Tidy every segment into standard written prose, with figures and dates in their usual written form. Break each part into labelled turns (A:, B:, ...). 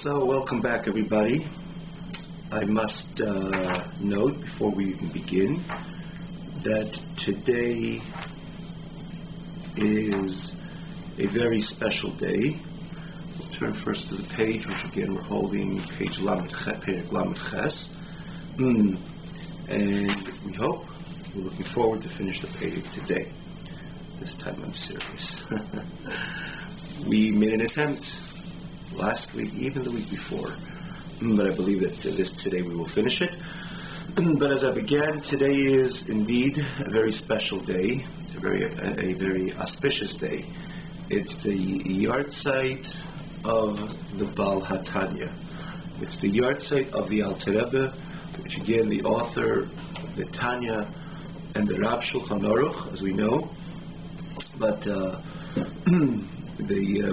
A: So, welcome back, everybody. I must note before we even begin that today is a very special day. We'll turn first to the page, which again we're holding page Lamed Ches. And we hope, we're looking forward to finish the page today. This time I'm serious. We made an attempt last week, even the week before, but I believe that today we will finish it. But as I began, today is indeed a very special day, a very auspicious day. It's the yahrzeit of the Baal HaTanya. It's the yahrzeit of the Alter Rebbe, which again the author of the Tanya and the Rav Shulchan Aruch, as we know, but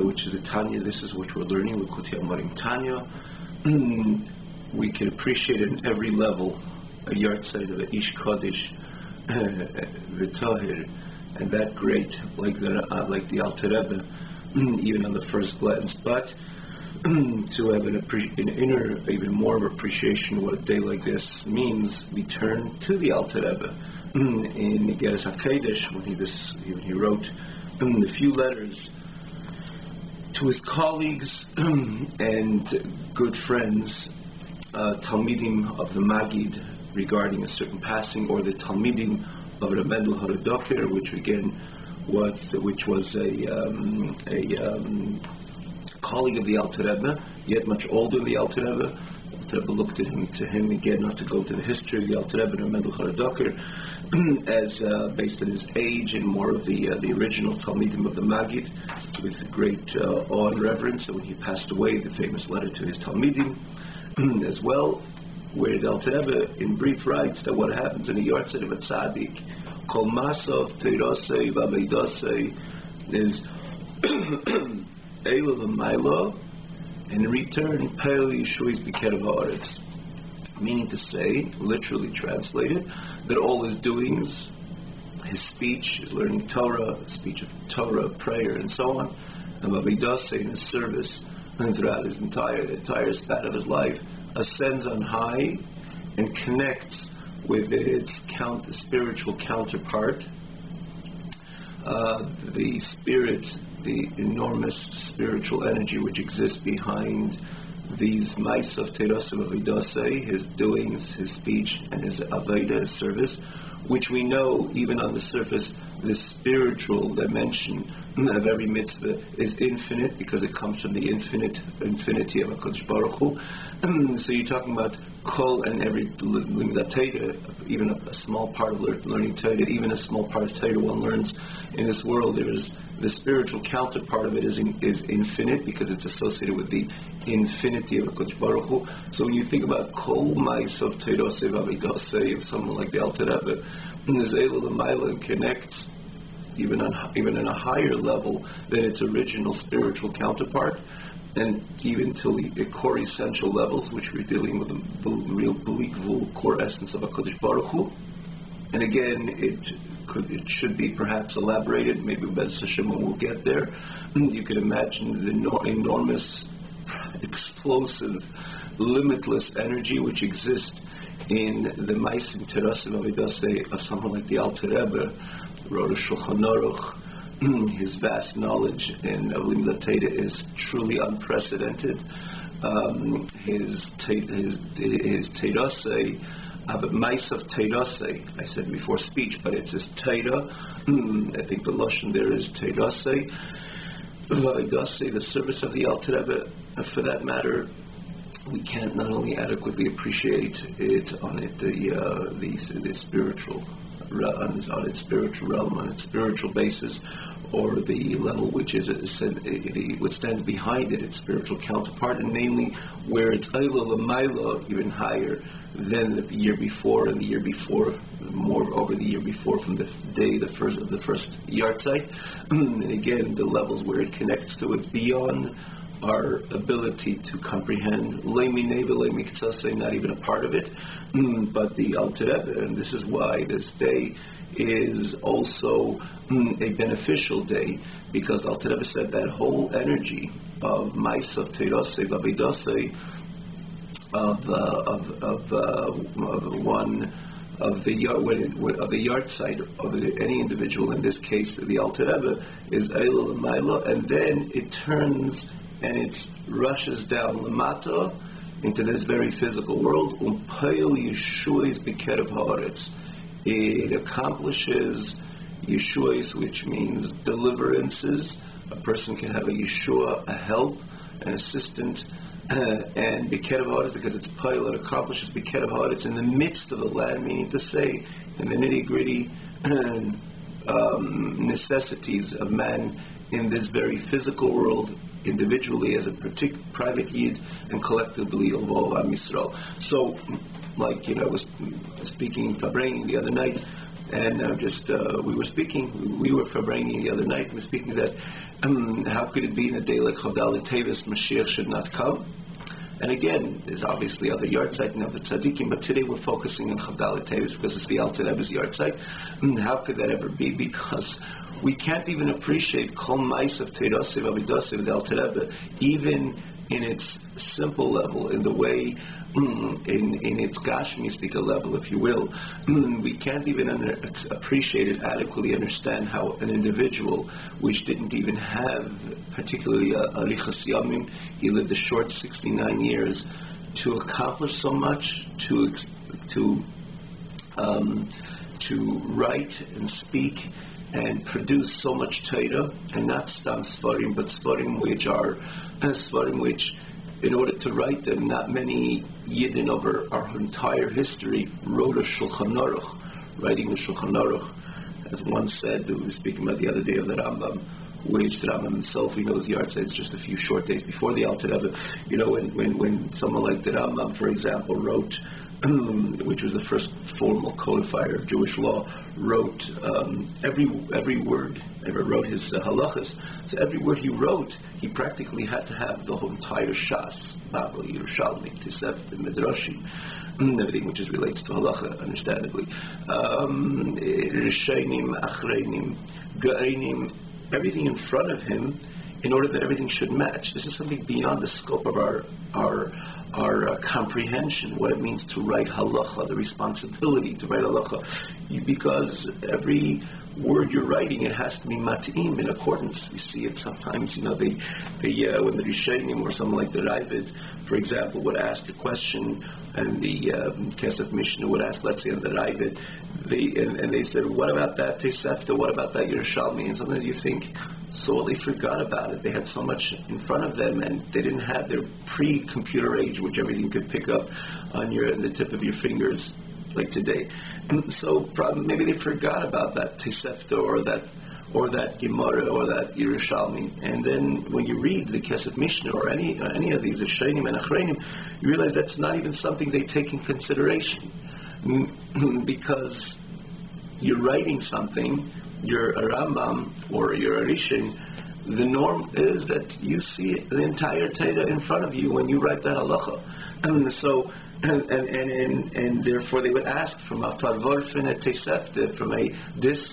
A: which is the Tanya. This is what we're learning. L'Kutei Amarim Tanya. We can appreciate it in every level a yahrzeit of the Ish Kodesh, the Tahir, and that great, like the Alter Rebbe, even on the first glance. But to have an inner, even more of appreciation of what a day like this means, we turn to the Alter Rebbe in Geras HaKodesh when he wrote a few letters to his colleagues and good friends, Talmidim of the Magid, regarding a certain passing, or the Talmidim of Reb Mendel Horodoker, which was a colleague of the Alter Rebbe, yet much older than the Alter Rebbe. The Alter Rebbe looked to him again, not to go to the history of the Alter Rebbe, Reb Mendel Horodoker, as based on his age and more of the original Talmidim of the Magid, with great awe and reverence. And when he passed away, the famous letter to his Talmidim as well, where the Alter Rebbe in brief writes that what happens in a yahrzeit of a tzaddik, kol masav teirasei v'aveidasei, is Eila l'mayla, and in return peil yishuis b'kerev haaretz. Meaning to say, literally translated, that all his doings, his speech, his learning Torah, speech of Torah, prayer, and so on, and Avidase in his service, and throughout his entire span of his life, ascends on high and connects with its spiritual counterpart, the spirit, the enormous spiritual energy which exists behind these mice of Teirasim Avidase, his doings, his speech, and his Aveda, his service, which we know, even on the surface, the spiritual dimension of every mitzvah is infinite, because it comes from the infinity of HaKadosh Baruch Hu. So you're talking about kol and every Torah, even a small part of learning Torah, even a small part of Torah one learns in this world. There is the spiritual counterpart of it is infinite, because it's associated with the infinity of HaKadosh Baruch Hu. So when you think about kol mais of Torah Sevavidase, of someone like the Alter Rebbe, is able to mile and connects even in a higher level than its original spiritual counterpart, and even to the core essential levels, which we're dealing with the real believable core essence of HaKadosh Baruch Hu. And again, it should be perhaps elaborated. Maybe Beth when we'll get there. You can imagine the enormous, explosive, limitless energy which exists in the Maisim Terasim Avidase of someone like the Alter Rebbe, wrote a Shulchan Aruch. His vast knowledge in Limud Torah is truly unprecedented. His Teirasei, Mice of Teirasei, I said before speech, but it's his Teira. I think the Lashon there is Teirasei. The service of the Alter Rebbe, for that matter, we can't not only adequately appreciate it on the spiritual, on its spiritual realm, on its spiritual basis, or the level which is what stands behind it, its spiritual counterpart, and namely where it's Eila l'mayla, even higher than the year before, and the year before, more over the year before, from the day the first yahrzeit. And again, the levels where it connects to it beyond our ability to comprehend, not even a part of it, but the Alter Rebbe. And this is why this day is also a beneficial day, because Alter Rebbe said that whole energy of Mice of Teirasei Vavidasei of one of the yard site of any individual, in this case the Alter Rebbe, is Eila L'Maila, and then it turns and it rushes down Lamata into this very physical world. Umpayil Yeshua's B'Kerev Haaretz. It accomplishes Yeshua's, which means deliverances. A person can have a Yeshua, a help, an assistant, and B'Kerev Haaretz, because it's Payil, it accomplishes B'Kerev Haaretz in the midst of the land, meaning to say, in the nitty-gritty necessities of man in this very physical world, individually as a private yid, and collectively of all Am Yisrael. So, like, I was speaking Fabreini the other night, and we were Fabreini the other night, and we were speaking that how could it be in a day like Chavdalet Teves Mashiach should not come? And again, there's obviously other yard sites and other tzaddikim, but today we're focusing on Chavdalet Teves because it's the Alter Rebbe's yard site. How could that ever be? Because we can't even appreciate Kol Mais of Teirasei Vavidasei with the Alter Rebbe, even in its simple level, in the way, in its Gashmistika level, if you will. We can't even appreciate it adequately, understand how an individual, which didn't even have particularly a Arichas Yamim, he lived a short 69 years, to accomplish so much, to write and speak and produce so much Torah, and not stam Svarim, but Svarim which, in order to write them, not many Yidden over our entire history wrote a Shulchan Aruch. Writing the Shulchan Aruch, as one said, we were speaking about the other day of the Rambam, which the Rambam himself, we know his yard site, it's just a few short days before the Alter Rebbe. When someone like the Rambam, for example, wrote, which was the first formal codifier of Jewish law, wrote every word, ever wrote his halachas. So every word he wrote, he practically had to have the whole entire Shas, Babel, Yerushalmi, Tosefta, Midrashim, everything which relates to halacha, understandably. Rishonim, Achreinim, Ge'ainim, everything in front of him, in order that everything should match. This is something beyond the scope of our comprehension, what it means to write halacha, the responsibility to write halacha, because every word you're writing, it has to be mat'im, in accordance. We see it sometimes, when the Rishonim or someone like the Ravid, for example, would ask a question, and the Kesef Mishnah would ask, let's say, on the Ravid, and they said, what about that Tosefta, what about that Yerushalmi? And sometimes you think, so they forgot about it. They had so much in front of them, and they didn't have their pre-computer age, which everything could pick up on the tip of your fingers, like today. And so maybe they forgot about that Tosefta or that Gemara or that Yerushalmi. And then when you read the Kesef Mishnah or any of these Rishonim and Achreinim, you realize that's not even something they take in consideration, because you're writing something. You're a Rambam or you're a Rishon, the norm is that you see the entire Torah in front of you when you write that halacha. And so, and therefore they would ask from a Tarvorfen at Tosefta, from a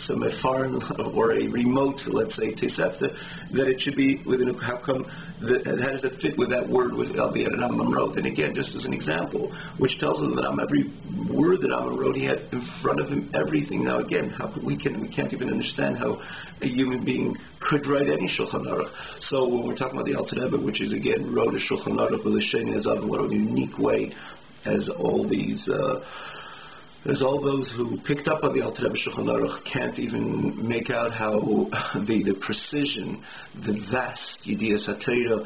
A: from a foreign or a remote, let's say, Tosefta, that it should be within how come, how does it fit with that word with albeit Rambam wrote? And again, just as an example, which tells us that every word that Rambam wrote, he had in front of him everything. Now again, how could we can't even understand how a human being could write any Shulchan Aruch. So when we're talking about the Alter Rebbe, which is again wrote a Shulchan Aruch with a Sheni Azav, what a unique way, as all these, as all those who picked up on the Alter Rebbe Shulchan Aruch can't even make out how the precision, the vast Yediyas HaTorah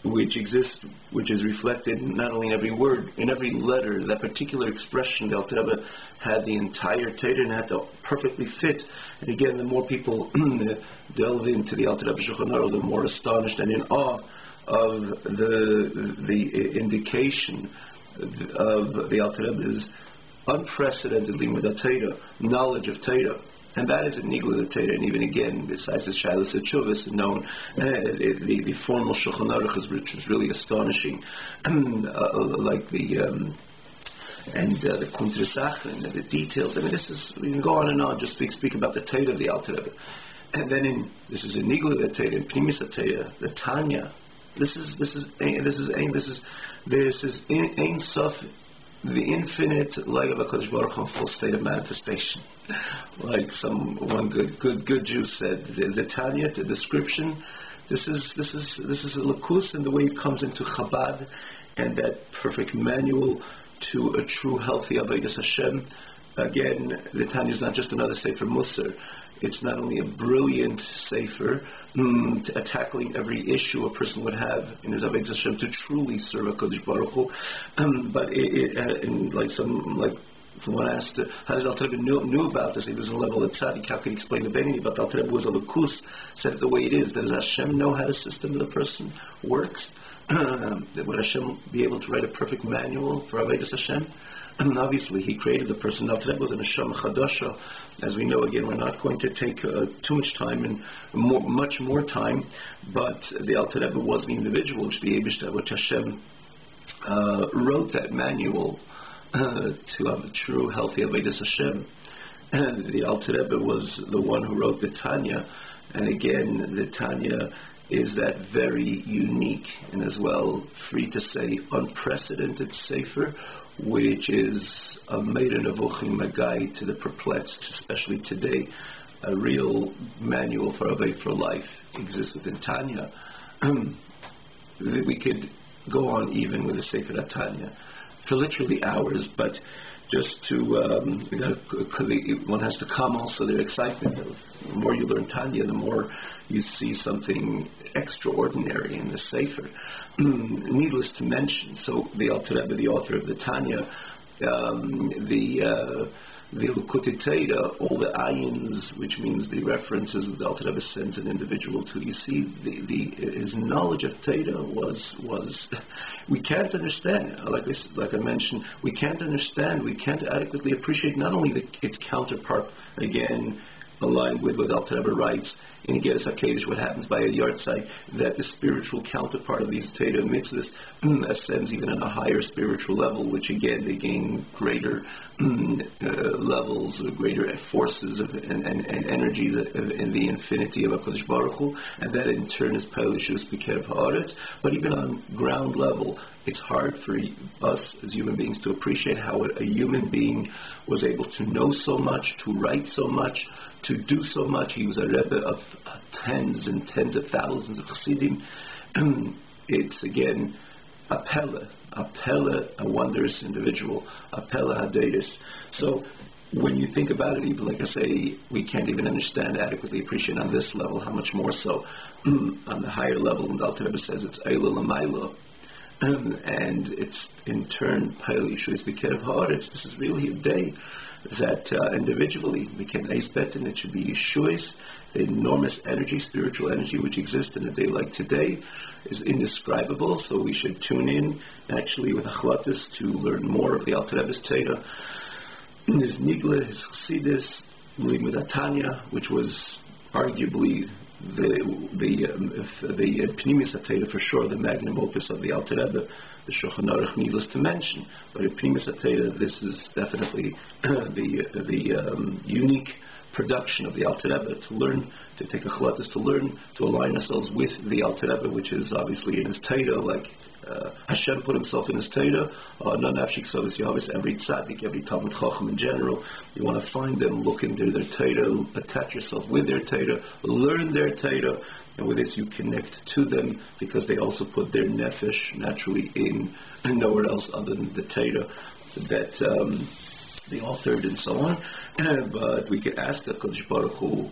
A: which exists, which is reflected not only in every word, in every letter, that particular expression. The Alter Rebbe had the entire Torah and had to perfectly fit. And again, the more people delve into the Alter Rebbe Shulchan Aruch, the more astonished and in awe of the indication of the Alter Rebbe's unprecedented limud Torah, knowledge of Torah. And that is a nigla Torah, and even again, besides the Shilas Tshuvas, known the formal Shulchan Aruch which is really astonishing, like the Kuntres Achron, the details. I mean, we can go on and on, just speak about the Torah of the Alter Rebbe. And then this is a nigla Torah, in Pnimis Torah, the Tanya, This is Ein Sof, the infinite light of HaKadosh Baruch Hu, full state of manifestation. Like one good Jew said, the Tanya, the description. This is a lakus in the way it comes into Chabad, and that perfect manual to a true healthy Avodas Hashem. Again, the Tanya is not just another Sefer Musar. It's not only a brilliant Sefer tackling every issue a person would have in his Avodas Hashem to truly serve HaKadosh Baruch Hu, but someone asked, how does Alter Rebbe knew about this? He was on the level of tzaddik. How can he explain the Benini? But Alter Rebbe was a lukus, said it the way it is. Does Hashem know how the system of the person works? Would Hashem be able to write a perfect manual for Avodas Hashem? Obviously, He created the person. Alter Rebbe was an Neshama Chadasha. As we know, again, we're not going to take too much time and much more time, but the Alter Rebbe was the individual which Hashem wrote that manual to have a true, healthy Avodas Hashem. And the Alter Rebbe was the one who wrote the Tanya, and again, the Tanya is that very unique and as well, free to say, unprecedented Sefer, which is a maiden avuchim, a guide to the perplexed, especially today. A real manual for Aved for life exists within Tanya. We could go on even with the Sefer Tanya for literally hours, but just to one has to calm also their excitement. The more you learn Tanya, the more you see something extraordinary in the Sefer. Needless to mention, so the Alter Rebbe, the author of the Tanya, the Likutei Torah, all the ayins, which means the references that the Alter Rebbe sends an individual to. You see, his knowledge of Torah was we can't understand. Like I mentioned, we can't understand. We can't adequately appreciate not only its counterpart, again, aligned with what Alter Rebbe writes in Geras HaKodesh, what happens by a yahrzeit, that the spiritual counterpart of these Torah mitzvahs ascends even on a higher spiritual level, which again they gain greater levels, or greater forces and energies in the infinity of HaKadosh Baruch Hu, and that in turn is Pelishus B'Kerev Haaretz. But even on ground level, it's hard for us as human beings to appreciate how a human being was able to know so much, to write so much, to do so much. He was a Rebbe of tens and tens of thousands of Chassidim. It's again a Pele, a wondrous individual, a Pele Haderis. So when you think about it, even like I say, we can't even understand, adequately appreciate on this level, how much more so on the higher level. And Alter Rebbe says it's Eila L'mayla. And it's in turn Pelishus B'Kerev Haaretz. This is really a day that individually we can expect, and it should be Yeshuas. The enormous energy, spiritual energy, which exists in a day like today is indescribable. So we should tune in actually with Achlatis to learn more of the Alter Rebbe's Torah, his Nigla, his Chassidus, with Tanya, which was arguably the Pnimis HaTorah for sure, the magnum opus of the Alter Rebbe, the Shulchan Aruch, needless to mention. But in Pnimis HaTorah, this is definitely the unique production of the Alter Rebbe, to learn, to take a chalatas, to learn, to align ourselves with the Alter Rebbe, which is obviously in his Torah, like Hashem put himself in his Torah. Every tzaddik, every Talmud Chacham in general, you want to find them, look into their Torah, attach yourself with their Torah, learn their Torah, and with this you connect to them, because they also put their nefesh naturally in nowhere else other than the Torah that they authored and so on. But we could ask HaKadosh Baruch Hu,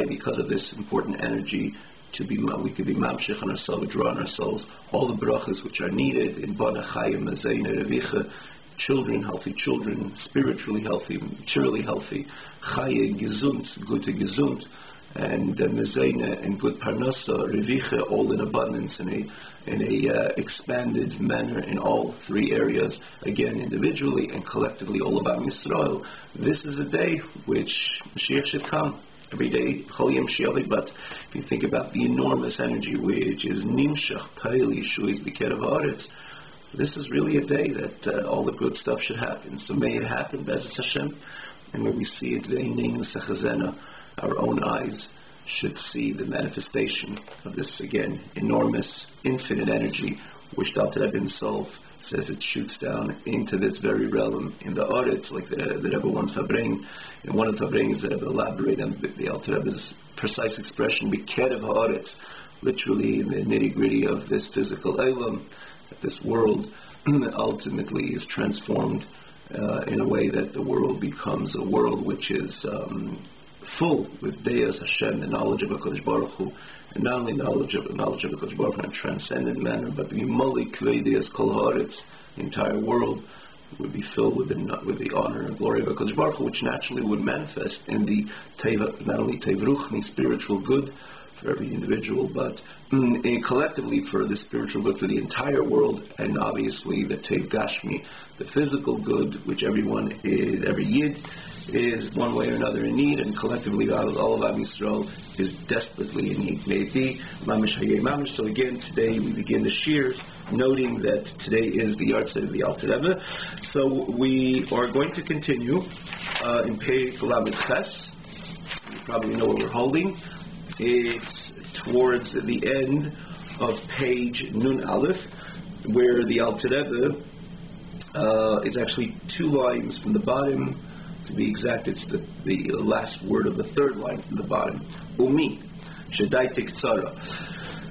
A: because of this important energy, we could be mamshech on ourselves, draw on ourselves all the brachas which are needed in Bana Chayim, Mazayna, Revicha, children, healthy children, spiritually healthy, maturely healthy, Chaye, Gesund, gute Gesund, and Mazayna and good Parnasa, Revicha, all in abundance in a expanded manner in all three areas, again individually and collectively, all about Yisrael. This is a day which Mashiach should come. Every day, but if you think about the enormous energy which is Nimshach, Peil, Yeshuas, B'Kerev Haaretz, this is really a day that all the good stuff should happen. So may it happen, B'ezras Hashem, and may we see it, our own eyes, should see the manifestation of this, again, enormous, infinite energy, which the Alter Rebbe himself says it shoots down into this very realm in the Aretz, like the Rebbe once Fabring. In one of the Fabrings, the Rebbe elaborated on the Alter Rebbe's precise expression, B'kerev ha'aretz, literally in the nitty-gritty of this physical Eilam, that this world ultimately is transformed in a way that the world becomes a world which is full with Deus Hashem, the knowledge of HaKadosh Baruch Hu, and not only knowledge of HaKadosh Baruch Hu in a transcendent manner, but the Yimoli Kvei Deus Kol Haaretz, the entire world would be filled with the honor and glory of HaKadosh Baruch Hu, which naturally would manifest in the teva, not only Tevruchni, spiritual good for every individual, but collectively for the spiritual good for the entire world, and obviously the Tev Gashmi, the physical good, which everyone is, every Yid is one way or another in need, and collectively all of Am Yisrael is desperately in need. May it be Mamish Hayei Mamish. So again, today we begin the Shir, noting that today is the yard site of the Alter Rebbe. So we are going to continue in Pei Lamed Ches. You probably know what we're holding. It's towards the end of page Nun Aleph, where the Alter Rebbe is actually 2 lines from the bottom. To be exact, it's the last word of the 3rd line from the bottom. Umi, Shedaitik Tzara.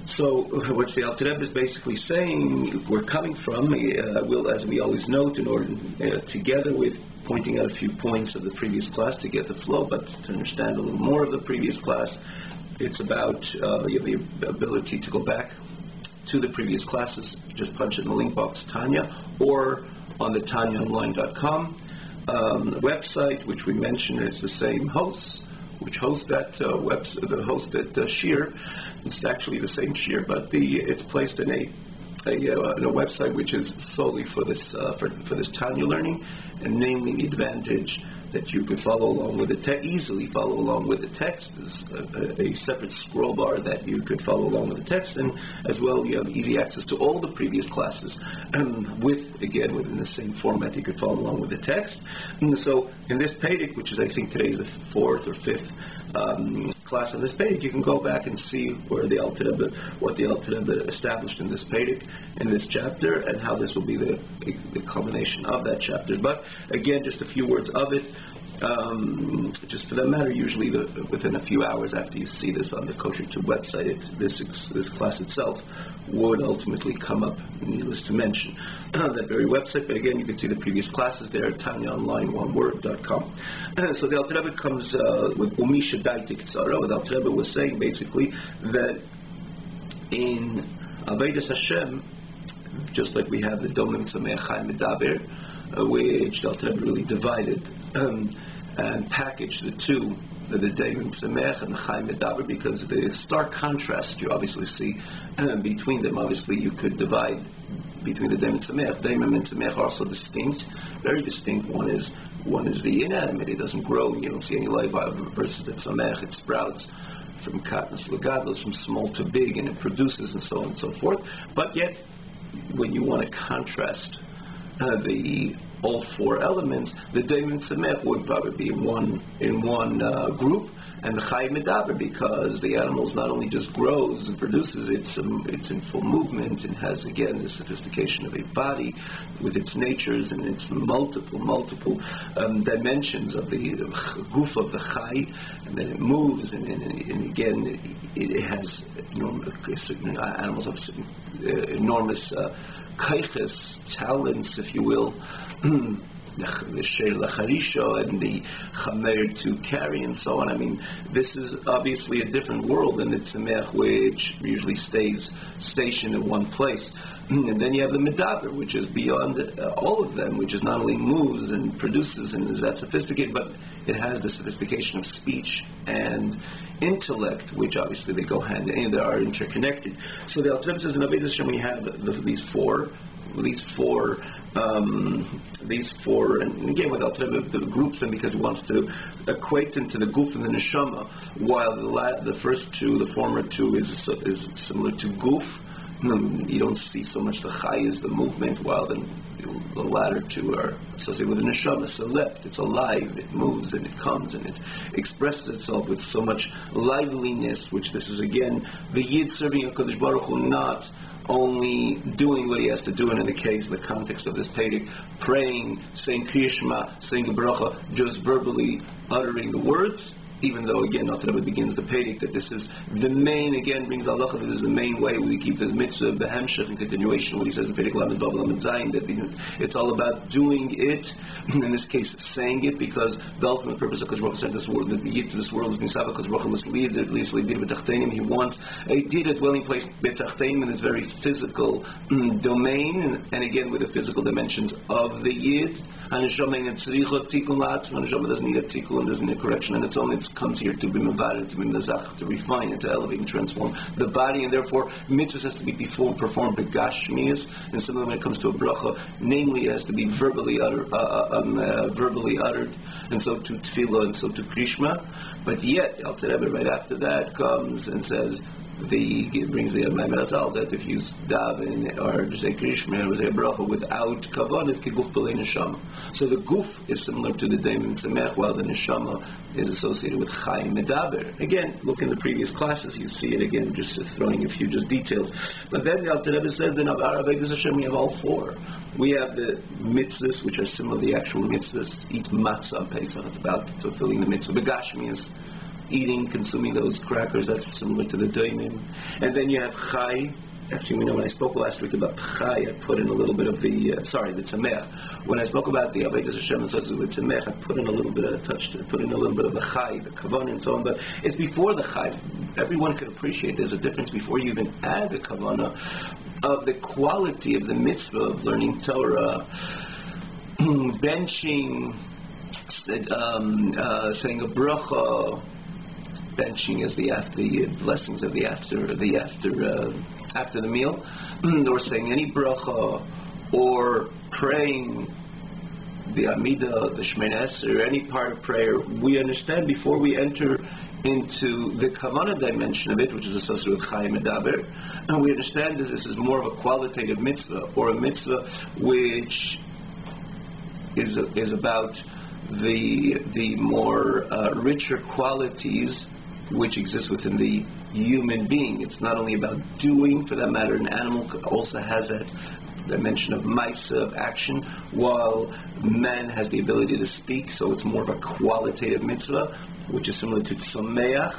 A: So, what the Alter Rebbe is basically saying, we're coming from, as we always note, in order together with pointing out a few points of the previous class to get the flow, but to understand a little more of the previous class, it's about the ability to go back to the previous classes. Just punch it in the link box, Tanya, or on the TanyaOnline.com website, which we mentioned is the same host, which hosts that the host at Shir. It's actually the same Shir, but it's placed in a website which is solely for this Tanya learning, and namely the advantage that you could follow along with easily follow along with the text. There's a separate scroll bar that you could follow along with the text, and as well you have easy access to all the previous classes, within the same format you could follow along with the text. And so in this Pedic, which is I think today is the 4th or 5th class on this Pedic, you can go back and see where what the Alter Rebbe established in this Pedic, in this chapter, and how this will be the culmination of that chapter. But again, just a few words of it. Just for that matter, usually within a few hours after you see this on the Kosher Tube website, this class itself would ultimately come up, needless to mention, that very website. But again, you can see the previous classes there at TanyaOnline.com. So the Alter Rebbe comes with Umisha Daitik Tzara. The Alter Rebbe was saying basically that in Avodas Hashem, just like we have the Domim Sameach Chaim Medaber, which the Alter Rebbe really divided and packaged the two, the Domim Sameach and the Chaim Medaber, because the stark contrast you obviously see between them. Obviously, you could divide between the Domim and Sameach. Domim and Sameach are also distinct, very distinct. One is the inanimate; it doesn't grow, you don't see any life out of it. Versus the Sameach, it sprouts from katnas legadlos, from small to big, and it produces, and so on and so forth. But yet, when you want to contrast all 4 elements, the Domim Sameach would probably be in one group, and the Chai Medaber, because the animals not only just grows and produces, it's in full movement, and has again the sophistication of a body with its natures and its multiple dimensions of the goof of the Chai, and then it moves, and again it has animals have enormous kaiches, talents, if you will, the Sheil Lacharisha and the Chamer to carry and so on. I mean, this is obviously a different world than the Tzemech, which usually stays stationed in one place. And then you have the Medaber, which is beyond all of them, which is not only moves and produces and is that sophisticated, but it has the sophistication of speech and intellect, which obviously they go hand in hand, they are interconnected. So the Alter Rebbe says in Avodas Hashem we have these four, and again with Alter Rebbe groups them because he wants to equate them to the Guf and the Neshama, while the first two, the former two, is similar to Guf, you don't see so much the chai as the movement, while the latter two are associated with the neshama. So left, it's alive, it moves and it comes and it expresses itself with so much liveliness, which this is again the Yid serving HaKadosh Baruch Hu, not only doing what he has to do, and in the case, the context of this Pedic, praying, saying Kriya Shema, saying a bracha, just verbally uttering the words, even though, again, not that it begins the Pedic, that this is the main, again, brings the halacha, that this is the main way we keep this mitzvah, the hemshech, in continuation, what he says in Pedic Lamed Vav Lamed Zayin, that it's all about doing it, in this case, saying it, because the ultimate purpose of Kodesh Baruch Hu sent this world, that the Yid to this world is Nisava Kodesh Baruch Hu, he wants a Yid, a dwelling place, B'tachtenim, in this very physical domain, and again, with the physical dimensions of the Yid, and Neshama doesn't need a tikkun, doesn't need a correction, and it comes here to be mevared, to be mezach, to refine and to elevate and transform the body, and therefore mitzvahs has to be performed begashmias, and similarly when it comes to a bracha, namely it has to be verbally uttered, and so to tefillah, and so to krishma. But yet, Alter Rebbe right after that comes and says, brings the Azal that if you daven or say Krishma or say bracha without kavan, it's keguf b'lei neshama. So the guf is similar to the daimon semech, while the neshama is associated with chai medaber. Again, look in the previous classes, you see it again, just throwing a few just details. But then the Alter Rebbe says, then we have all four. We have the mitzvahs, which are similar to the actual mitzvahs. Eat matzah on Pesach, it's about fulfilling the mitzvah. Begashmi is eating, consuming those crackers, that's similar to the daimon. And then you have chai. Actually, we know when I spoke last week about chai, I put in a little bit of the tzamech. When I spoke about the Avodas Hashem associated with tzamech, I put in a little bit of the chai, the kavanah and so on, but it's before the chai. Everyone can appreciate there's a difference before you even add the kavanah of the quality of the mitzvah of learning Torah, benching, saying a bracha. Benching is the blessings of the after the meal, or saying any bracha, or praying the Amidah, the Shemoneh Esrei, or any part of prayer. We understand before we enter into the kavanah dimension of it, which is associated with Chai Medaber, and we understand that this is more of a qualitative mitzvah, or a mitzvah which is about the more richer qualities which exist within the human being. It's not only about doing, for that matter, an animal also has that dimension of maisa, of action, while man has the ability to speak, so it's more of a qualitative mitzvah, which is similar to tzomeach.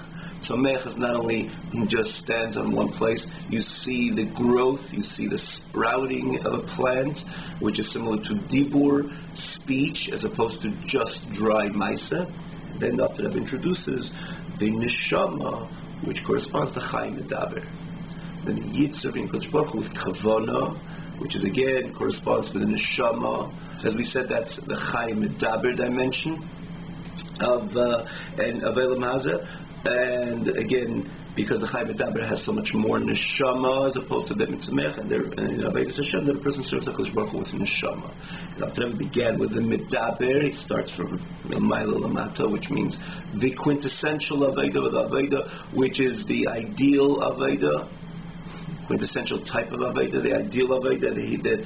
A: Tzomeach is not only just stands on one place, you see the growth, you see the sprouting of a plant, which is similar to dibur, speech, as opposed to just dry maisa. Then after that introduces the neshama, which corresponds to chai medaber. Then the Yid serving Kodesh Baruch Hu with kavana, which is again corresponds to the neshama. As we said, that's the chai medaber dimension of Elam Hazeh. And again, because the chai medaber has so much more neshama as opposed to the mitzvah, and in Avodas Hashem, that a person serves HaKadosh Baruch Hu with neshama. After that, began with the medaber. It starts from Maila Lamata, which means the quintessential Aveda, which is the ideal Aveda, quintessential type of Aveda, the ideal Aveda that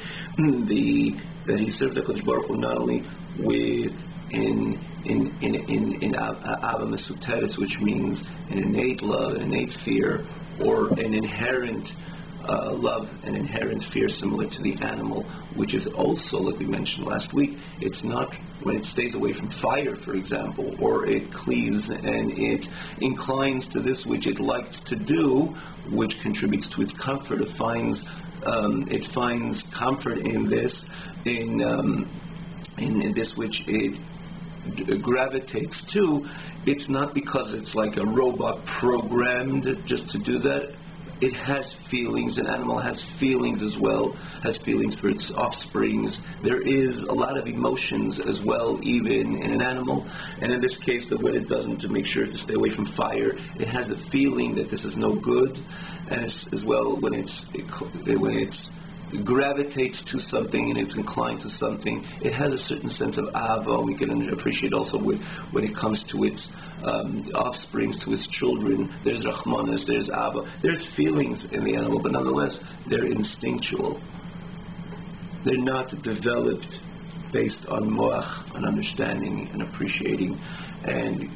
A: he serves HaKadosh Baruch Hu not only with in Ava Mesuteres, which means an innate love, an innate fear, or an inherent love, an inherent fear similar to the animal, which is also, like we mentioned last week, it's not when it stays away from fire, for example, or it cleaves and it inclines to this which it likes to do, which contributes to its comfort. It finds comfort in this, in this which it gravitates to. It's not because it's like a robot programmed just to do that. It has feelings. An animal has feelings as well, has feelings for its offsprings. There is a lot of emotions as well, even in an animal. And in this case, that when it doesn't, to make sure to stay away from fire, it has the feeling that this is no good. And as well, when it's gravitates to something and it's inclined to something. It has a certain sense of ava. We can appreciate also when it comes to its offsprings, to its children. There's rachmanas, there's ava. There's feelings in the animal, but nonetheless, they're instinctual. They're not developed based on moach, on understanding and appreciating and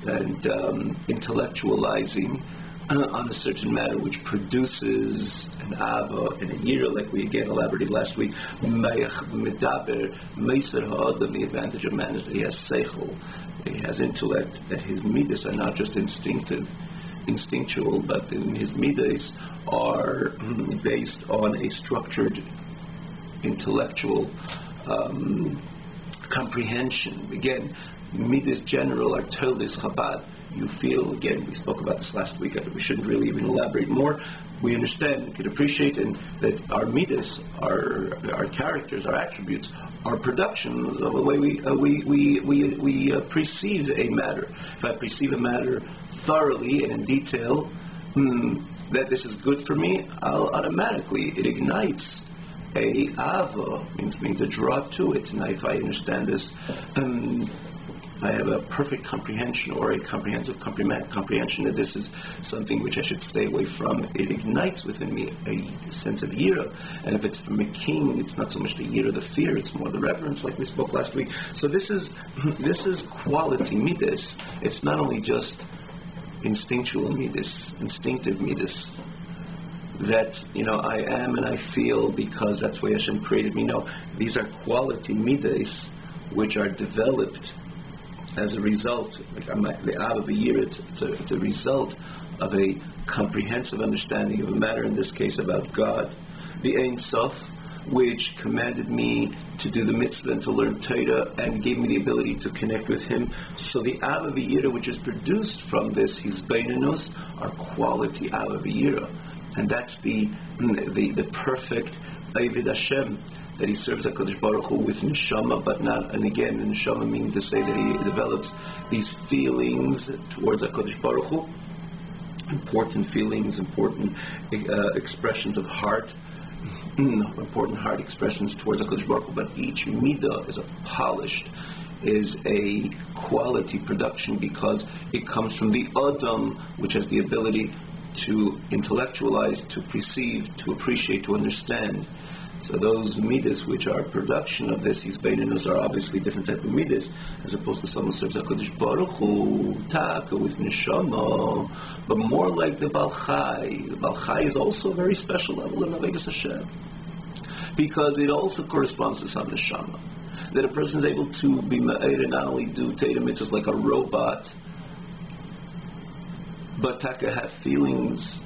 A: intellectualizing on a certain matter, which produces an ava and a yira, like we again elaborated last week. The advantage of man is that he has seichel, he has intellect, that his midas are not just instinctual, but his midas are based on a structured intellectual comprehension. Again, midas general are toldis Chabad. You feel, again, we spoke about this last week, we shouldn't really even elaborate more. We understand, we can appreciate, and that our midas, our characters, our attributes, are productions of the way we perceive a matter. If I perceive a matter thoroughly and in detail, that this is good for me, I'll automatically, it ignites a ava, means a draw to it. Now, if I understand this, I have a perfect comprehension or a comprehensive comprehension that this is something which I should stay away from. It ignites within me a sense of yira. And if it's from a king, it's not so much the yira, the fear, it's more the reverence, like we spoke last week. So this is quality midas. It's not only just instinctual midas, instinctive midas, that, I am and I feel because that's the way Hashem created me. No, these are quality midas which are developed as a result, the out of the year, it's a result of a comprehensive understanding of a matter, in this case about God, the Ein Sof, which commanded me to do the mitzvah and to learn Torah and gave me the ability to connect with Him. So the Av V'Yira, which is produced from this, His Beinanus, are quality Av V'Yira, and that's the perfect Oived Hashem, that he serves HaKadosh Baruch Hu with neshama, but not, and again, the neshama meaning to say that he develops these feelings towards HaKadosh Baruch Hu, important feelings, important expressions of heart, important heart expressions towards HaKadosh Baruch Hu, but each midah is is a quality production, because it comes from the Adam, which has the ability to intellectualize, to perceive, to appreciate, to understand. So those midas which are production of this, his beinanus, are obviously different type of midas, as opposed to someone who serves HaKadosh Baruch Hu, taka, with neshama, but more like the Baal Chai. The Baal Chai is also a very special level in Avodas Hashem, because it also corresponds to some neshama. That a person is able to be ma'ir and not only do Torah mitzvahs like a robot, but taka have feelings.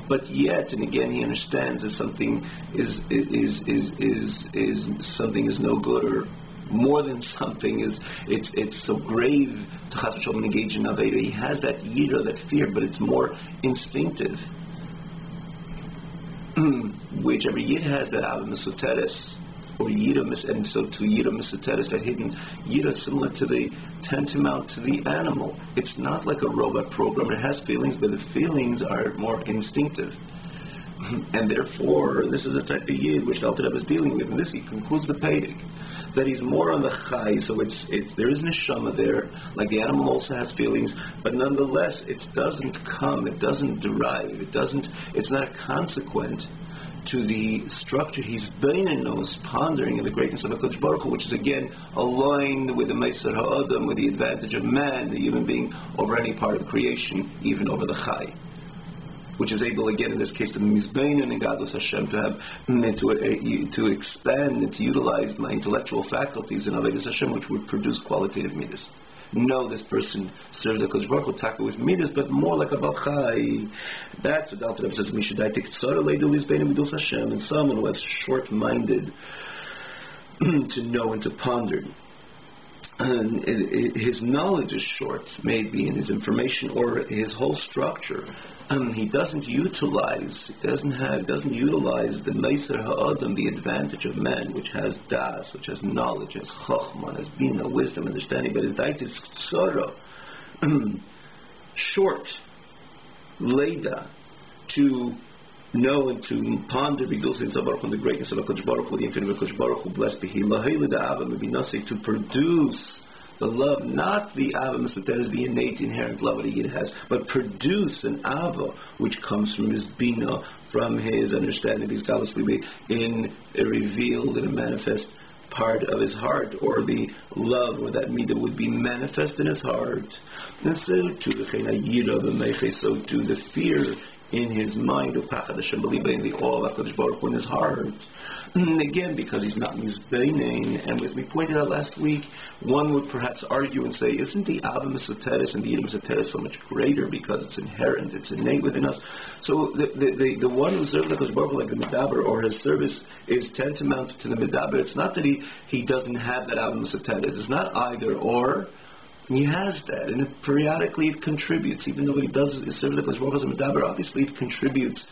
A: But yet, and again, he understands that something is something is no good, or more than something is. It's so grave to chas v'shalom engage in aveda. He has that yira, that fear, but it's more instinctive. Which every yid has that ava mesuteres, or yira, and so to yira mesuteres, that hidden yira, similar to the tantamount to the animal. It's not like a robot program. It has feelings, but the feelings are more instinctive. And therefore, this is a type of yid which the Alter Rebbe is dealing with. And this, he concludes the Pedic, that he's more on the chai, so there is neshama there, like the animal also has feelings, but nonetheless, it doesn't derive, it's not a consequent to the structure. He's beinanus, pondering in the greatness of HaKadosh Baruch Hu, which is again aligned with the Meiser Ha'adam, with the advantage of man, the human being, over any part of creation, even over the Chai, which is able, again in this case, to mizbeinen and Gadlus Hashem, to have to expand and to utilize my intellectual faculties in Avodas Hashem, which would produce qualitative midas. No, this person serves HaKadosh Baruch Hu taka with midas, but more like a Baal Chai. That's what the Alter Rebbe says. And someone who is short-minded to know and to ponder. And his knowledge is short, maybe, in his information or his whole structure. He doesn't utilize the Meiser Ha'adam, the advantage of man, which has das, which has knowledge, has chokhmah, has bina, wisdom, understanding, but his dait is tzara, short, leida, to know and to ponder the greatness of HaKadosh Baruch Hu, the infinite HaKadosh Baruch Hu, blessed be He, to produce the love, not the Ava Mesoteres, the innate, inherent love that he has, but produce an Ava which comes from his Bina, from his understanding, his Galusli, in a revealed and a manifest part of his heart, or the love, or that midah would be manifest in his heart. And so too, the fear in his mind, in the awe of HaKadosh Baruch Hu in his heart. And again, because he's not mizbeinin, and as we pointed out last week, one would perhaps argue and say, isn't the Ava Mesoteres and the Yidam Mesoteres so much greater because it's inherent, it's innate within us? So the one who serves HaKadosh Baruch Hu like the Medaber, or his service is tantamount to the Medaber. It's not that he doesn't have that Ava Mesoteres. It's not either or. He has that, and periodically it contributes, even though he does his service like HaKadosh Baruch Hu as a Medaber, obviously it contributes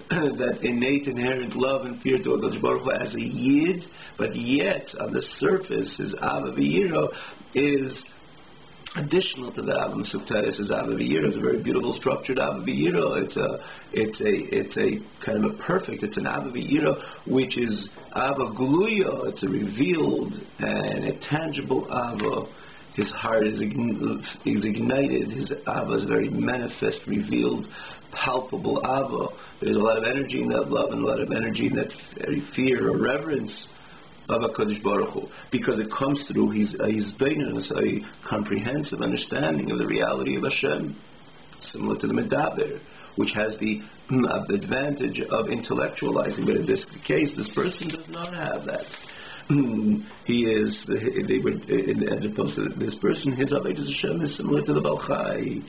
A: that innate, inherent love and fear to HaKadosh Baruch Hu as a Yid, but yet, on the surface, his Ava V'yira is additional to the Ava Mesoteres. His Ava V'yira is a very beautiful, structured Ava V'yira. It's a kind of a perfect, it's an Ava V'yira which is Ava Gluya, it's a revealed and a tangible Ava. His heart is ignited. His Ava is very manifest, revealed, palpable Ava. There's a lot of energy in that love and a lot of energy in that very fear or reverence of HaKadosh Baruch Hu, because it comes through his beinus, a comprehensive understanding of the reality of Hashem, similar to the Medaber, which has the advantage of intellectualizing. But in this case, this person does not have that. He is, as opposed to this person, his Avodas Hashem is similar to the Baal Chai.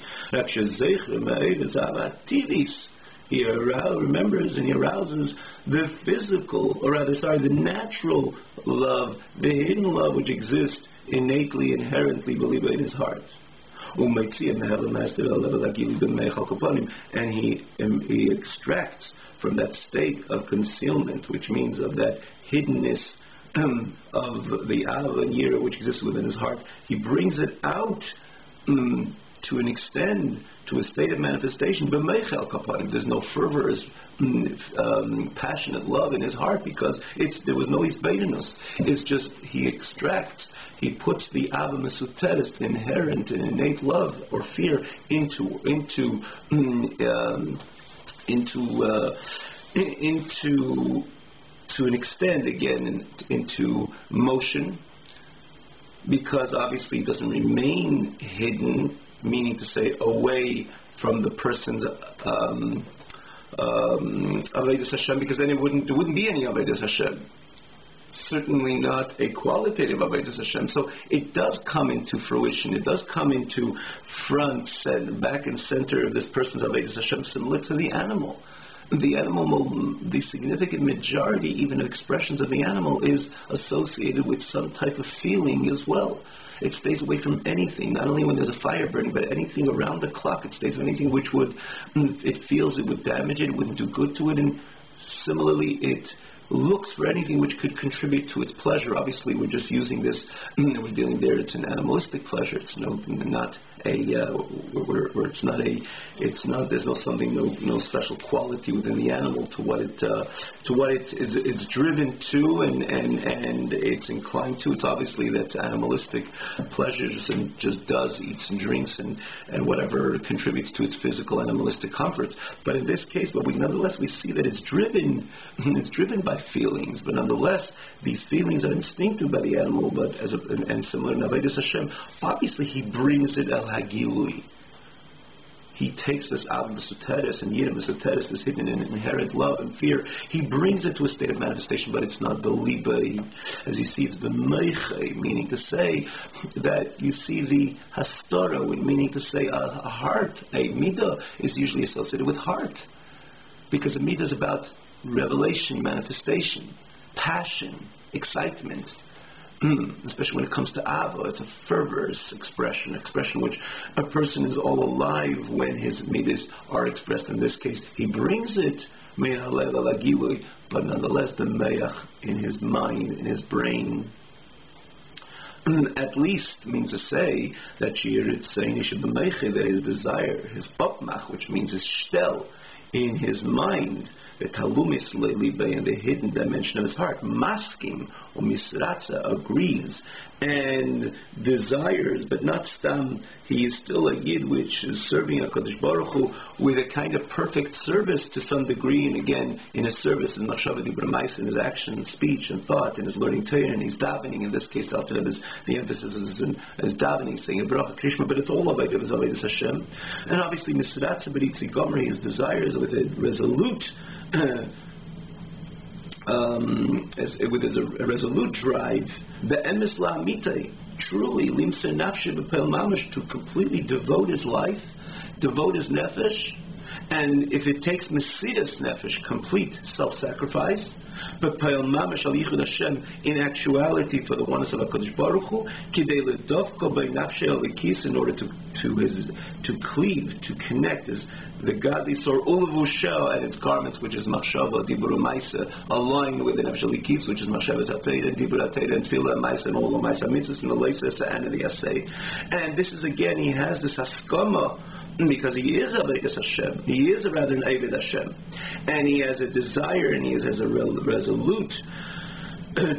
A: He remembers and he arouses the physical, or rather, the natural love, the hidden love which exists innately, inherently, believe it, in his heart. And he extracts from that state of concealment, which means of that hiddenness of the Ava and Yira which exists within his heart, he brings it out to an extent, to a state of manifestation. There's no fervorous, passionate love in his heart because there was no isbeinus. It's just he extracts, he puts the Ava Mesoteres, the inherent and innate love or fear into to an extent, again, into motion, because obviously it doesn't remain hidden, meaning to say away from the person's Avodas Hashem, because then there wouldn't be any Avodas Hashem. Certainly not a qualitative Avodas Hashem. So it does come into fruition. It does come into front, back and center of this person's Avodas Hashem, similar to the animal. The significant majority, even of expressions of the animal, is associated with some type of feeling as well. It stays away from anything, not only when there's a fire burning, but anything around the clock. It stays from anything which it feels it would damage it, it wouldn't do good to it, and similarly it looks for anything which could contribute to its pleasure. Obviously, we're just using this, we're dealing there, it's an animalistic pleasure. It's no special quality within the animal to what it's driven to and it's inclined to. It's obviously that's animalistic pleasures and just does, eats and drinks and whatever contributes to its physical animalistic comforts. But in this case, nonetheless we see that it's driven by feelings, but nonetheless these feelings are instinctive by the animal, but and similar in Avodas Hashem, obviously he brings it al hagilui. He takes this Ava Mesoteres and Yidam Mesoteres, this hidden and inherent love and fear, he brings it to a state of manifestation, but it's not belibai. As you see, it's b'meiche, meaning to say that you see the hastara, meaning to say a heart, a midah is usually associated with heart, because a midah is about revelation, manifestation, passion, excitement. Especially when it comes to Ava, it's a fervorous expression which a person is all alive when his midas are expressed. In this case, he brings it, but nonetheless the meach in his mind, in his brain. At least means to say that that his desire, his bopmach, which means his shtel, in his mind, the talumis leilibay, in the hidden dimension of his heart, maskim or misratza, agrees and desires, but not stam. He is still a yid which is serving HaKadosh Baruch Hu with a kind of perfect service to some degree, and again in his service in machshava dibra ma'aseh, in his action and speech and thought, in his learning Torah, and he's davening. In this case, the emphasis is davening, saying a bracha krishma, but it's all about it, Avodas Hashem. And obviously misratza b'ritzi gomer, his desires with a resolute with his resolute drive, the emes la'amitay, truly limser nafshe b'peil mamash, to completely devote his life, devote his nefesh, and if it takes mesidas nefesh, complete self-sacrifice, b'peil mamash al yichud Hashem, in actuality for the oneness of HaKadosh Baruch Hu, kidei ledofko b'nafshe alikis, in order to cleave, to connect as the godly sor ulavushel and its garments, which is machshava dibur ma'aseh, aligned with the nefesh alikis, which is machshava zatayda, dibur atayda, and tefillah ma'aseh, and all the ma'aseh mitzvahs, and the leises and the asay. And this is again, he has this haskama, because he is a Avodas Hashem, he is rather an Aved Hashem, and he has a desire, and he has a resolute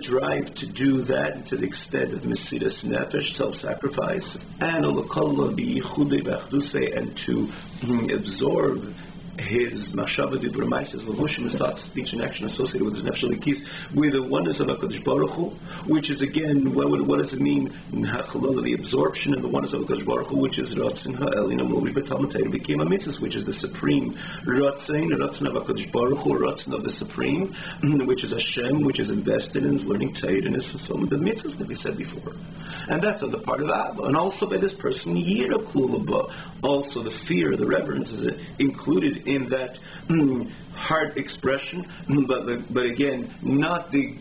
A: drive to do that to the extent of mesidas nefesh, self-sacrifice, and to absorb his machshava dibur ma'aseh, his levushim, his thoughts, speech, and action associated with his nefesh alikis, with the oneness of HaKadosh Baruch Hu, which is again, what does it mean? The absorption and the oneness of HaKadosh Baruch Hu, which is ratzin ha'elin ha'mulish b'talmud became a mitzvah, which is the supreme ratzin of HaKadosh Baruch Hu, ratzin of the supreme, which is Hashem, which is invested in his learning Torah and his fulfillment of mitzvahs that we said before. And that's on the part of Abba. And also by this person, yira klulaba, also the fear, the reverence is included in that heart expression, but again, not the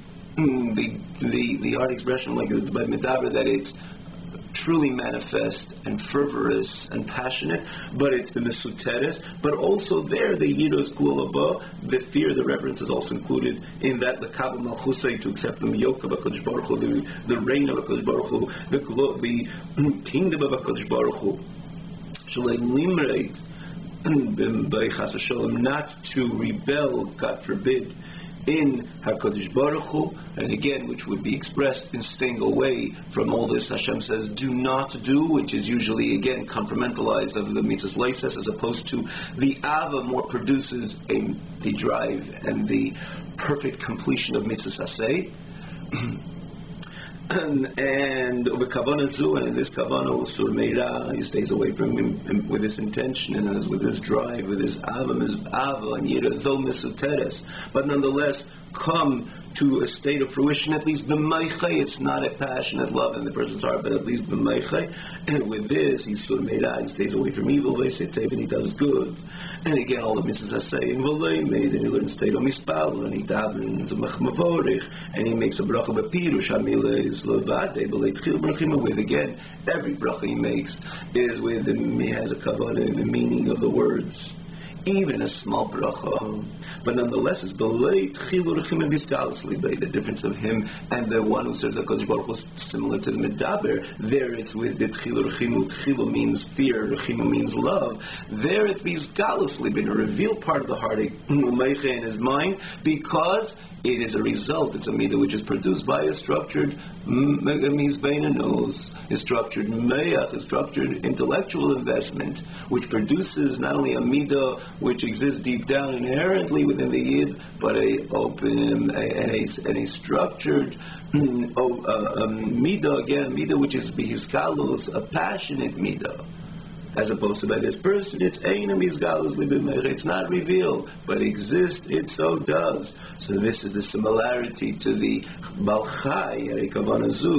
A: heart expression like it's by medaber, that it's truly manifest and fervorous and passionate, but it's the mesuteres. But also there, the yiros kulaba, the fear, the reverence is also included in that, the kabel malchusay, to accept the yoke of HaKadosh Baruch Hu, the reign of HaKadosh Baruch Hu, the kingdom of HaKadosh Baruch Hu. Shalei limreit, not to rebel, God forbid, in HaKadosh Baruch Hu, and again, which would be expressed in staying away from all this. Hashem says, do not do, which is usually, again, complimentalized of the mitzvahs leises, as opposed to the Ava more produces the drive and the perfect completion of mitzvahs asay. And the kavana zu, and in this kavana usur meira, he stays away from him with this intention and with this drive, with his ava and yira zol mesuteres, but nonetheless come to a state of fruition, at least b'meichai. It's not a passionate love in the person's heart, but at least b'meichai. And with this, he's sur meira, he stays away from evil, and he does good. And again, all the mitzvahs I say, in volei made, and he learns state of mispal, and he davens a machmavorich, and he makes a bracha b'pirush hamileh is lovade b'leit chil brachim. With again, every bracha he makes is with he has a kavanah in the meaning of the words. Even a small bracha, but nonetheless it's the difference of him and the one who serves HaKadosh Baruch Hu, similar to the medaber. There it's with the tchilu rechimu. Tchilu means fear, rechimu means love. There it's bizgalosly been a revealed part of the heart, in his mind, because it is a result. It's a midah which is produced by a structured mizbeinanos, a structured meyach, a structured intellectual investment, which produces not only a midah which exists deep down inherently within the yid, but a open and a structured midah, again, midah which is bihiskalos, a passionate midah. As opposed to by this person, it's it's not revealed, but exists, it so does. So this is the similarity to the Balchai,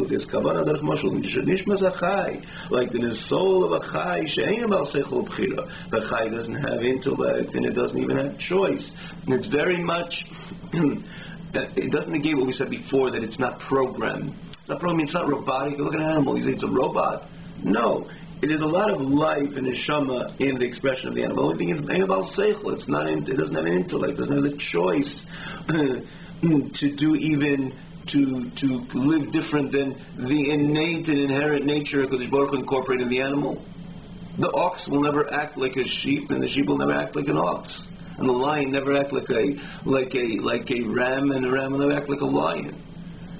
A: this Kavanah Derech Mashal, Nishmas Achai, like in the soul of a Chai, She'ein Bal Seichel B'chira. The Chai doesn't have intellect, and it doesn't even have choice. And it's very much, it doesn't negate what we said before, that it's not programmed. It's not programmed, it's not robotic. You look at an animal, you say it's a robot. No. It is a lot of life and neshama in the expression of the animal. The only thing is, it doesn't have an intellect, doesn't have the choice to do even to live different than the innate and inherent nature of Kodesh Baruch Hu incorporated in the animal. The ox will never act like a sheep, and the sheep will never act like an ox. and the lion never act like a ram, and the ram will never act like a lion,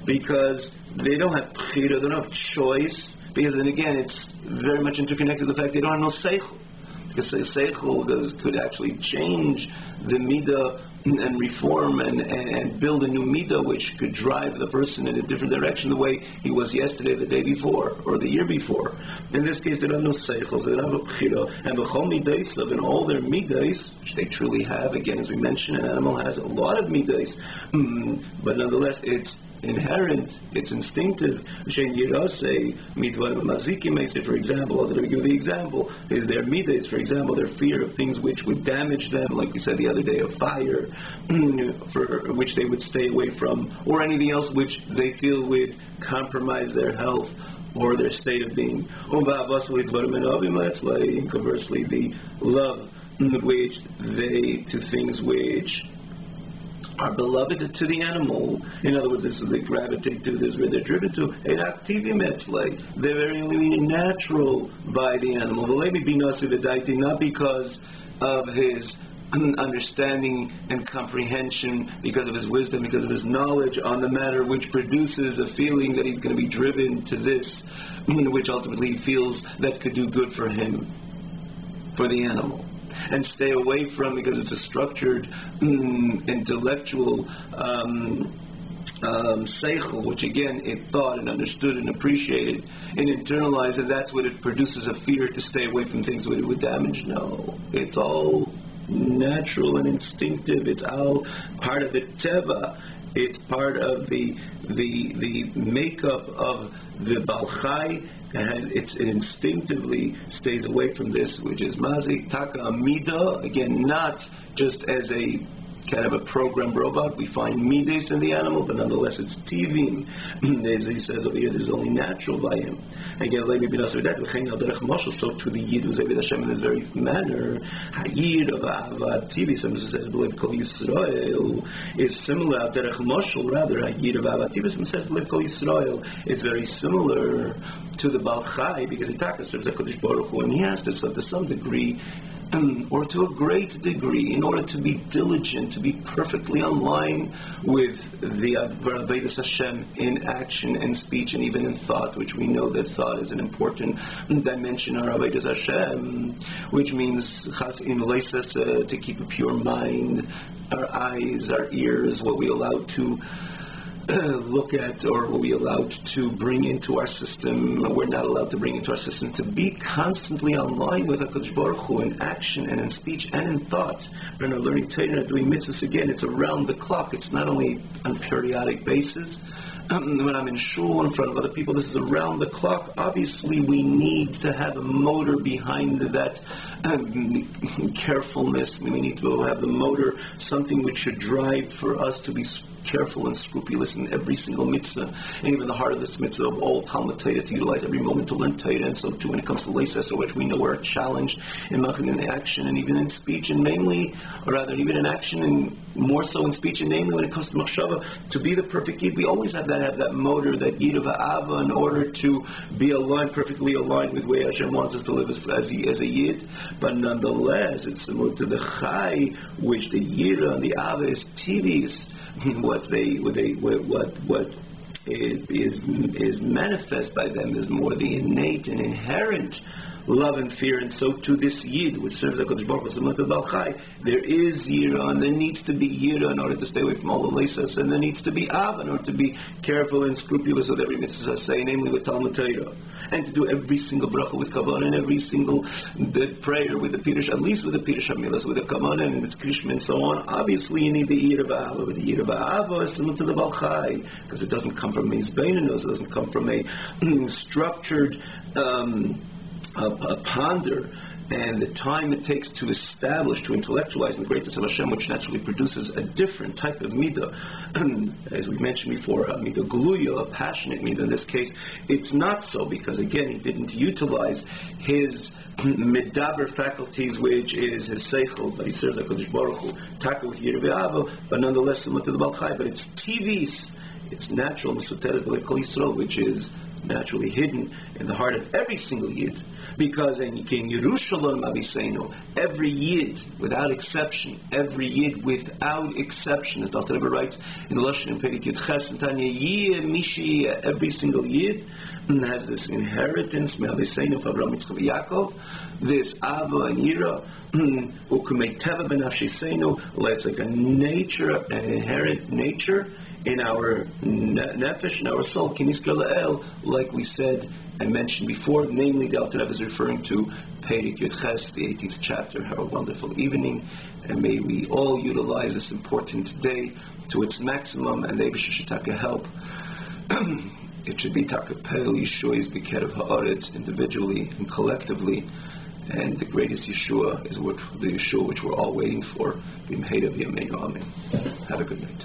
A: because they don't have bchira, they don't have choice. Because then again, it's very much interconnected with the fact they don't have no seichel. Because seichel could actually change the midah and reform and build a new midah which could drive the person in a different direction the way he was yesterday, the day before, or the year before. In this case, they don't have no seichel, so they don't have a bchira. And b'chol midais, in all their midais, which they truly have, again, as we mentioned, an animal has a lot of midais, but nonetheless, it's inherent, it's instinctive. For example, I'll give you the example, is their midas, for example, their fear of things which would damage them, like we said the other day, of fire, for which they would stay away from, or anything else which they feel would compromise their health or their state of being. Conversely, the love which to things which are beloved to the animal. In other words, this is what they gravitate to, this is where they're driven to. They're very natural by the animal. Not because of his understanding and comprehension, because of his wisdom, because of his knowledge on the matter, which produces a feeling that he's going to be driven to this, which ultimately he feels that could do good for him, for the animal. And stay away from, because it's a structured intellectual seichel, which again it thought and understood and appreciated and internalized, and that's what it produces, a fear to stay away from things that it would damage. No, it's all natural and instinctive. It's all part of the teva. It's part of the makeup of the Baal Chai, and it instinctively stays away from this, which is mazik taka amida. Again, not just as a kind of a programmed robot. We find midas in the animal, but nonetheless it's tivim. As he says over here, this is only natural by him. Again, so to the yid who's Eved Hashem in this very manner, hayir of ahavat tivi, some says believe kol Yisrael, is similar, derech moshel rather, hayir of ahavat tivi, some says believe kol Yisrael, it's very similar to the Baal Chai, because he serves HaKadosh Baruch Hu, and he has to some degree, or to a great degree, in order to be diligent, to be perfectly online with the Avodas Hashem in action and speech and even in thought, which we know that thought is an important dimension of Avodas Hashem, which means to keep a pure mind, our eyes, our ears, what we allow to look at, or what we allowed to bring into our system, we're not allowed to bring into our system, to be constantly online with HaKadosh Baruch Hu in action and in speech and in thought. When we're learning Tanya, doing mitzvahs, again, it's around the clock. It's not only on a periodic basis. When I'm in shul in front of other people, this is around the clock. Obviously, we need to have a motor behind that carefulness. We need to have the motor, something which should drive for us to be careful and scrupulous in every single mitzvah, and even the heart of this mitzvah of all Talmud Torah, to utilize every moment to learn Torah. And so too when it comes to Leises, which we know we're challenged in action and even in speech, and mainly, or rather even in action and more so in speech, and namely when it comes to machshava, to be the perfect yid, we always have that motor, that yid of ava, in order to be aligned, perfectly aligned with where Hashem wants us to live as a yid. But nonetheless, it's similar to the chai, which the yid and the ava is tivis. What is manifest by them is more the innate and inherent love and fear, and so to this yid, which serves HaKadosh Baruch Hu, similar to Baal Chai, there is yira, and there needs to be yira in order to stay away from all the leisas, and there needs to be av in order to be careful and scrupulous with every mitzvah say, namely with Talmud Torah, and to do every single bracha with kavanah, and every single prayer with the pirush, at least with the pirush hamilas, with the kavanah and its krishma and so on. Obviously, you need the yira ba'ava, but the yira ba'ava is similar to the Baal Chai, because it doesn't come from a zbeininus, it doesn't come from a structured a ponder, and the time it takes to establish, to intellectualize the greatness of Hashem, which naturally produces a different type of midah. As we mentioned before, a midah gluya, a passionate midah. In this case, it's not so, because again, he didn't utilize his medaber faculties, which is his seichel, but he serves HaKadosh Baruch Hu, taka with yirah ve'ava, but nonetheless similar to the Baal Chai, but it's tivis, it's natural, which is naturally hidden in the heart of every single Yid, because in Yerushalayim Aviseinu, every Yid, without exception, every Yid without exception, as the Alter Rebbe writes in the Lashon in Perek Yud Ches and Tanya, every single Yid has this inheritance, Aviseinu of Avraham, Yitzchak, Yaakov, this Ava and Yira, Ukumei Teva ben Afshiseinu, it's like a nature, an inherent nature in our nefesh, in our soul, like we said and mentioned before, namely the Alter Rebbe is referring to Perek Yud Ches, the 18th chapter. Have a wonderful evening, and may we all utilize this important day to its maximum, and they should help. It should be Takapel Yeshua's Bikerev Haaretz, individually and collectively, and the greatest Yeshua is the Yeshua which we're all waiting for. Have a good night.